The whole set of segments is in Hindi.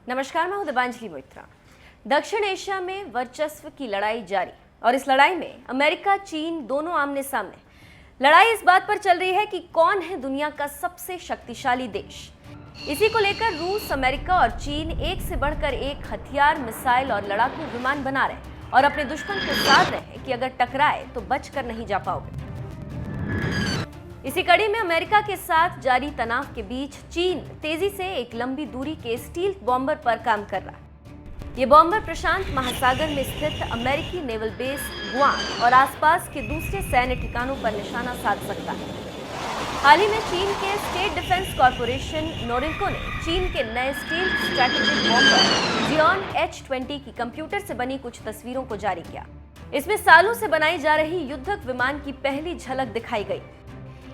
नमस्कार, मैं हूं दिबांजलि मोइत्रा। दक्षिण एशिया में वर्चस्व की लड़ाई जारी और इस लड़ाई में अमेरिका चीन दोनों आमने सामने। लड़ाई इस बात पर चल रही है कि कौन है दुनिया का सबसे शक्तिशाली देश। इसी को लेकर रूस, अमेरिका और चीन एक से बढ़कर एक हथियार, मिसाइल और लड़ाकू विमान बना रहे और अपने दुश्मन को साध रहे हैं कि अगर टकराए तो बच कर नहीं जा पाओगे। इसी कड़ी में अमेरिका के साथ जारी तनाव के बीच चीन तेजी से एक लंबी दूरी के स्टील्थ बॉम्बर पर काम कर रहा है। ये बॉम्बर प्रशांत महासागर में स्थित अमेरिकी नेवल बेस गुआम और आसपास के दूसरे सैन्य ठिकानों पर निशाना साध सकता है। हाल ही में चीन के स्टेट डिफेंस कॉरपोरेशन नोरिनको ने चीन के नए stealth strategic bomber Xeon H-20 की कंप्यूटर से बनी कुछ तस्वीरों को जारी किया। इसमें सालों से बनाई जा रही युद्धक विमान की पहली झलक दिखाई गई।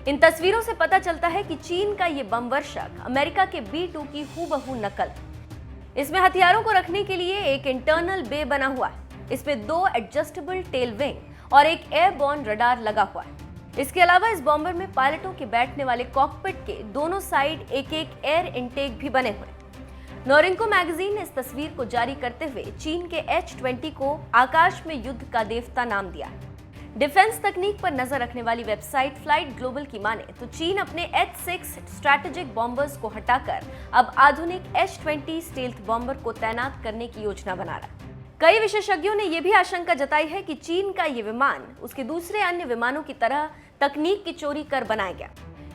इन तस्वीरों से पता चलता है कि चीन का ये बम वर्षक अमेरिका के B-2 की हूबहू नकल। इसमें हथियारों को रखने के लिए एक इंटरनल बे बना हुआ है। इसमें 2 एडजस्टेबल टेल विंग और एक एयरबॉर्न रडार लगा हुआ है। इसके अलावा इस बॉम्बर में पायलटों के बैठने वाले कॉकपिट के दोनों साइड एक एयर इनटेक भी बने हुए। नोरिनको मैगजीन ने इस तस्वीर को जारी करते हुए चीन के H-20 को आकाश में युद्ध का देवता नाम दिया है। डिफेंस तकनीक पर नजर रखने वाली वेबसाइट फ्लाइट ग्लोबल की माने तो चीन अपने H-6 स्ट्रैटेजिक बॉम्बर्स को हटाकर अब आधुनिक H-20 स्टील्थ बॉम्बर को तैनात करने की योजना बना रहा है। कई विशेषज्ञों ने यह भी आशंका जताई है कि चीन का ये विमान उसके दूसरे अन्य विमानों की तरह तकनीक की चोरी कर बनाया गया।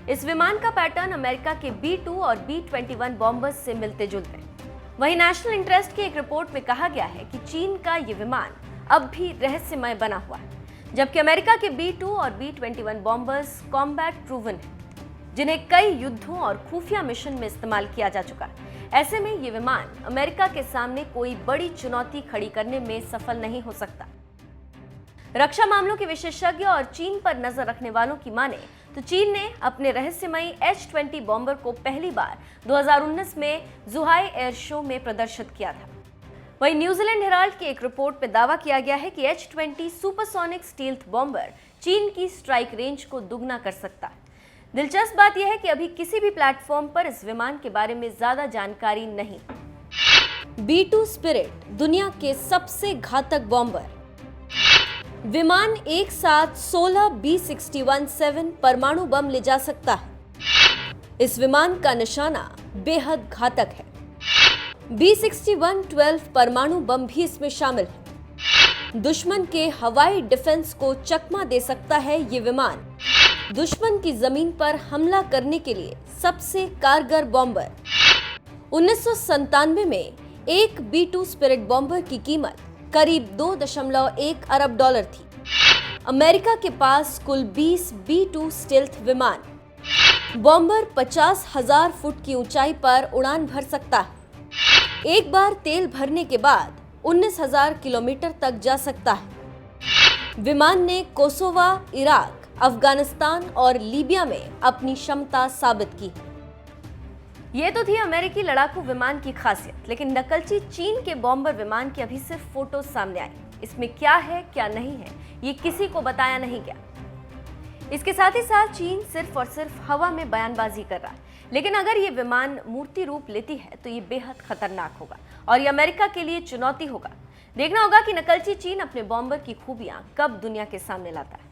इस विमान का पैटर्न अमेरिका के B-2 और B-21 बॉम्बर्स से मिलते जुलते हैं। वहीं नेशनल इंटरेस्ट की एक रिपोर्ट में कहा गया है कि चीन का ये विमान अब भी रहस्यमय बना हुआ है, जबकि अमेरिका के B-2 और B-21 बॉम्बर्स कॉम्बैट प्रूवन हैं, जिन्हें कई युद्धों और खुफिया मिशन में इस्तेमाल किया जा चुका है। ऐसे में ये विमान अमेरिका के सामने कोई बड़ी चुनौती खड़ी करने में सफल नहीं हो सकता। रक्षा मामलों के विशेषज्ञ और चीन पर नजर रखने वालों की माने तो चीन ने अपने रहस्यमयी H-20 बॉम्बर को पहली बार 2019 में जुहाई एयर शो में प्रदर्शित किया था। वहीं न्यूजीलैंड हेराल्ड की एक रिपोर्ट में दावा किया गया है कि H-20 सुपरसोनिक स्टील्थ बॉम्बर चीन की स्ट्राइक रेंज को दुगना कर सकता है। दिलचस्प बात यह है कि अभी किसी भी प्लेटफॉर्म पर इस विमान के बारे में ज्यादा जानकारी नहीं। B-2 स्पिरिट दुनिया के सबसे घातक बॉम्बर। विमान एक साथ 16 B-61-7 परमाणु बम ले जा सकता है। इस विमान का निशाना बेहद घातक है। B-61-12 परमाणु बम भी इसमें शामिल है। दुश्मन के हवाई डिफेंस को चकमा दे सकता है ये विमान। दुश्मन की जमीन पर हमला करने के लिए सबसे कारगर बॉम्बर। 1997 में एक B-2 स्पिरिट बॉम्बर की कीमत करीब $2.1 अरब थी। अमेरिका के पास कुल 20 B-2 स्टील्थ विमान। बॉम्बर 50,000 फुट की ऊंचाई पर उड़ान भर सकता है। एक बार तेल भरने के बाद 19,000 किलोमीटर तक जा सकता है। विमान ने कोसोवा, इराक, अफगानिस्तान और लीबिया में अपनी क्षमता साबित की। ये तो थी अमेरिकी लड़ाकू विमान की खासियत, लेकिन नकलची चीन के बॉम्बर विमान की अभी सिर्फ फोटो सामने आई। इसमें क्या है क्या नहीं है ये किसी को बताया नहीं गया। इसके साथ ही साथ चीन सिर्फ और सिर्फ हवा में बयानबाजी कर रहा है, लेकिन अगर ये विमान मूर्ति रूप लेती है तो ये बेहद खतरनाक होगा और ये अमेरिका के लिए चुनौती होगा। देखना होगा कि नकलची चीन अपने बॉम्बर की खूबियां कब दुनिया के सामने लाता है।